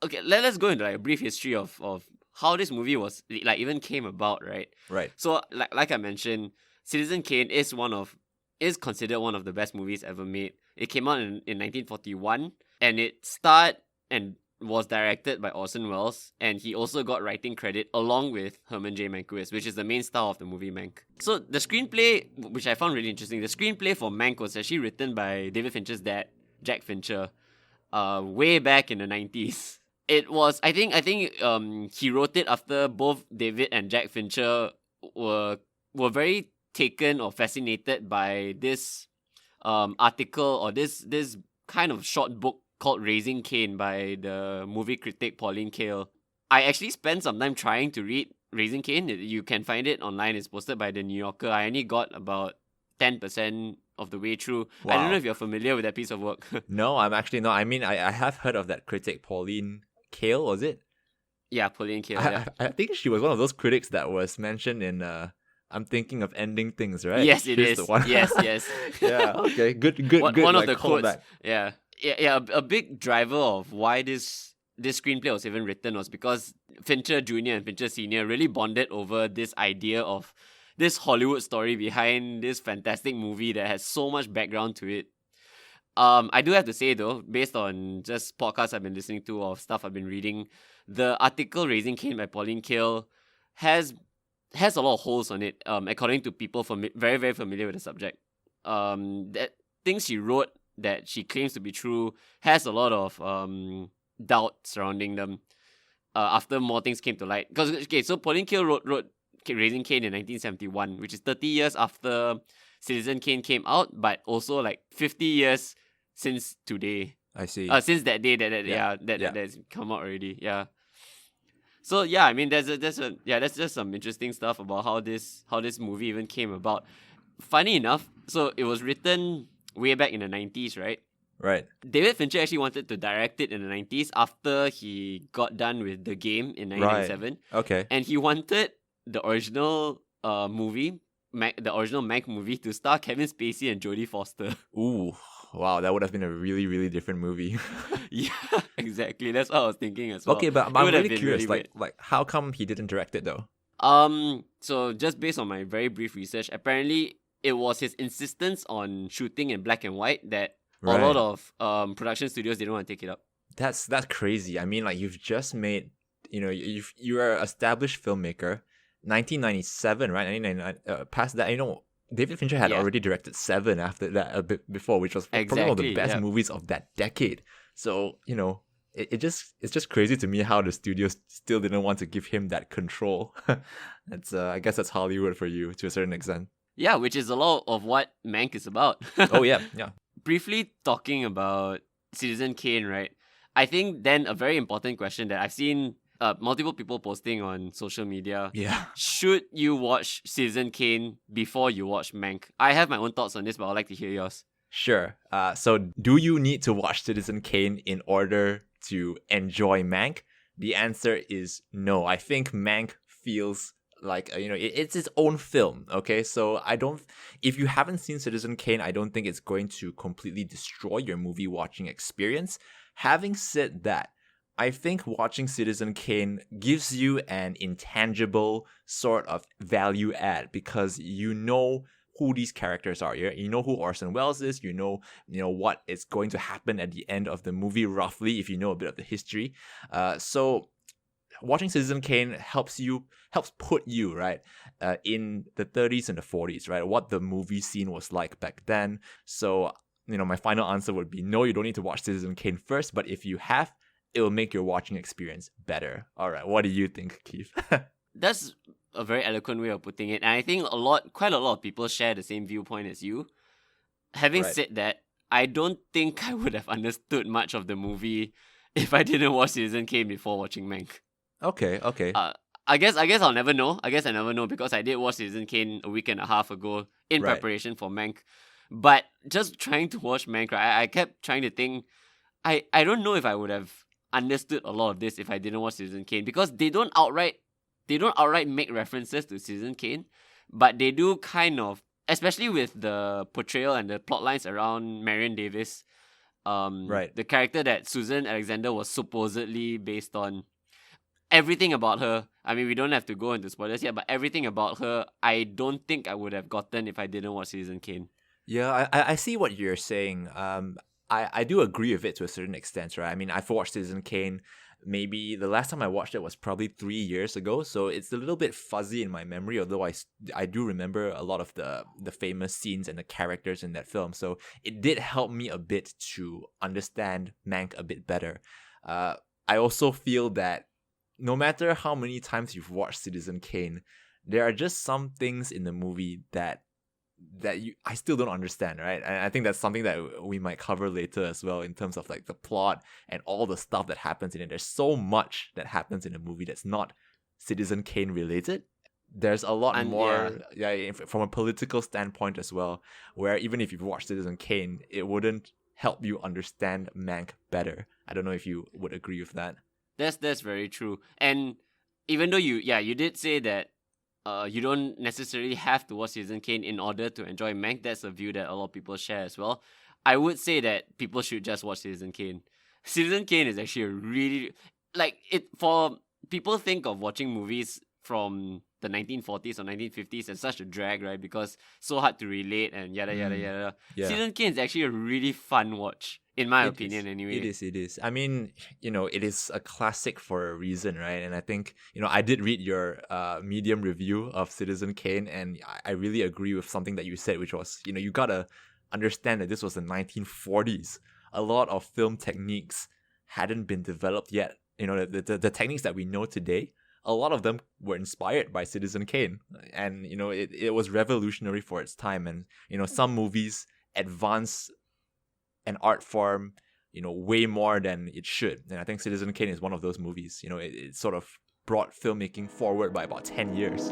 okay, let's go into like a brief history of how this movie was like even came about, right? Right. So like I mentioned, Citizen Kane is considered one of the best movies ever made. It came out in 1941, and it starred and was directed by Orson Welles, and he also got writing credit along with Herman J. Mankiewicz, which is the main star of the movie Mank. So the screenplay, which I found really interesting, the screenplay for Mank was actually written by David Fincher's dad, Jack Fincher, way back in the 90s. It was, I think he wrote it after both David and Jack Fincher were very taken or fascinated by this article or this kind of short book called Raising Cain by the movie critic Pauline Kael. I actually spent some time trying to read Raising Cain. You can find it online. It's posted by the New Yorker. I only got about 10% of the way through. I don't know Wow. if you're familiar with that piece of work. No, I'm actually not. I mean, I have heard of that critic, Pauline Kael, was it? Yeah, Pauline Kael. Yeah. I think she was one of those critics that was mentioned in I'm Thinking of Ending Things, right? Yes, it She's is. the one. Yes, yes. Yeah, okay. Good. One Like, of the call quotes. back. Yeah. A big driver of why this screenplay was even written was because Fincher Jr. and Fincher Sr. really bonded over this idea of this Hollywood story behind this fantastic movie that has so much background to it. I do have to say though, based on just podcasts I've been listening to or stuff I've been reading, the article Raising Cain by Pauline Kael has a lot of holes on it. According to people very very familiar with the subject, that things she wrote that she claims to be true has a lot of doubt surrounding them. After more things came to light, because so Pauline Kael wrote Raising Cain in 1971, which is 30 years after Citizen Kane came out, but also like 50 years since today. I see. Since that day that's come out already. Yeah. So yeah, I mean that's just some interesting stuff about how this movie even came about. Funny enough, so it was written way back in the 90s, right? Right. David Fincher actually wanted to direct it in the 90s after he got done with The Game in 1997. Okay. And he wanted the original movie, the original Mank movie, to star Kevin Spacey and Jodie Foster. Ooh, wow, that would have been a really, really different movie. Yeah, exactly. That's what I was thinking as well. Okay, but It I'm would have really been curious, really like how come he didn't direct it though? So just based on my very brief research, apparently it was his insistence on shooting in black and white that a lot of production studios didn't want to take it up. That's crazy. I mean, like you've just made, you're an established filmmaker. 1997, right? 1999. Past that, David Fincher had already directed Seven after that a bit before, which was probably one of the best movies of that decade. So it's just crazy to me how the studios still didn't want to give him that control. That's I guess that's Hollywood for you to a certain extent. Yeah, which is a lot of what Mank is about. Oh yeah. Briefly talking about Citizen Kane, right? I think then a very important question that I've seen multiple people posting on social media. Yeah. Should you watch Citizen Kane before you watch Mank? I have my own thoughts on this, but I'd like to hear yours. Sure. So do you need to watch Citizen Kane in order to enjoy Mank? The answer is no. I think Mank feels like it's its own film. Okay, so if you haven't seen Citizen Kane, I don't think it's going to completely destroy your movie watching experience. Having said that, I think watching Citizen Kane gives you an intangible sort of value add because you know who these characters are. You know who Orson Welles is. You know what is going to happen at the end of the movie roughly if you know a bit of the history. So watching Citizen Kane helps put you right in the 30s and the 40s, right? What the movie scene was like back then. So my final answer would be no. You don't need to watch Citizen Kane first, but if you have, it will make your watching experience better. All right, what do you think, Keith? That's a very eloquent way of putting it, and I think quite a lot of people share the same viewpoint as you. Having said that, I don't think I would have understood much of the movie if I didn't watch Citizen Kane before watching Mank. Okay. I guess I'll never know. I guess I never know because I did watch Citizen Kane a week and a half ago in preparation for Mank. But just trying to watch Mank, right, I kept trying to think. I don't know if I would have understood a lot of this if I didn't watch Citizen Kane because they don't outright make references to Citizen Kane, but they do kind of, especially with the portrayal and the plot lines around Marion Davis. Right. the character that Susan Alexander was supposedly based on, everything about her, I mean, we don't have to go into spoilers yet, but everything about her, I don't think I would have gotten if I didn't watch Citizen Kane. Yeah, I see what you're saying. I do agree with it to a certain extent, right? I mean, I've watched Citizen Kane. Maybe the last time I watched it was probably 3 years ago, so it's a little bit fuzzy in my memory. Although I do remember a lot of the famous scenes and the characters in that film, so it did help me a bit to understand Mank a bit better. I also feel that no matter how many times you've watched Citizen Kane, there are just some things in the movie that I still don't understand, right? And I think that's something that we might cover later as well in terms of like the plot and all the stuff that happens in it. There's so much that happens in a movie that's not Citizen Kane related. There's a lot And yeah, more, from a political standpoint as well, where even if you've watched Citizen Kane, it wouldn't help you understand Mank better. I don't know if you would agree with that. that's very true. And even though you did say that you don't necessarily have to watch Citizen Kane in order to enjoy Mank. That's a view that a lot of people share as well. I would say that people should just watch Citizen Kane. Citizen Kane is actually a really, like, it, for people think of watching movies from the 1940s or 1950s as such a drag, right? Because so hard to relate and yada yada yada. Yeah. Citizen Kane is actually a really fun watch, in my It opinion, is. anyway. It is. I mean, it is a classic for a reason, right? And I think, I did read your Medium review of Citizen Kane, and I really agree with something that you said, which was, you gotta understand that this was the 1940s. A lot of film techniques hadn't been developed yet. The techniques that we know today, a lot of them were inspired by Citizen Kane. And, it was revolutionary for its time. And, some movies advance an art form, way more than it should. And I think Citizen Kane is one of those movies. It sort of brought filmmaking forward by about 10 years.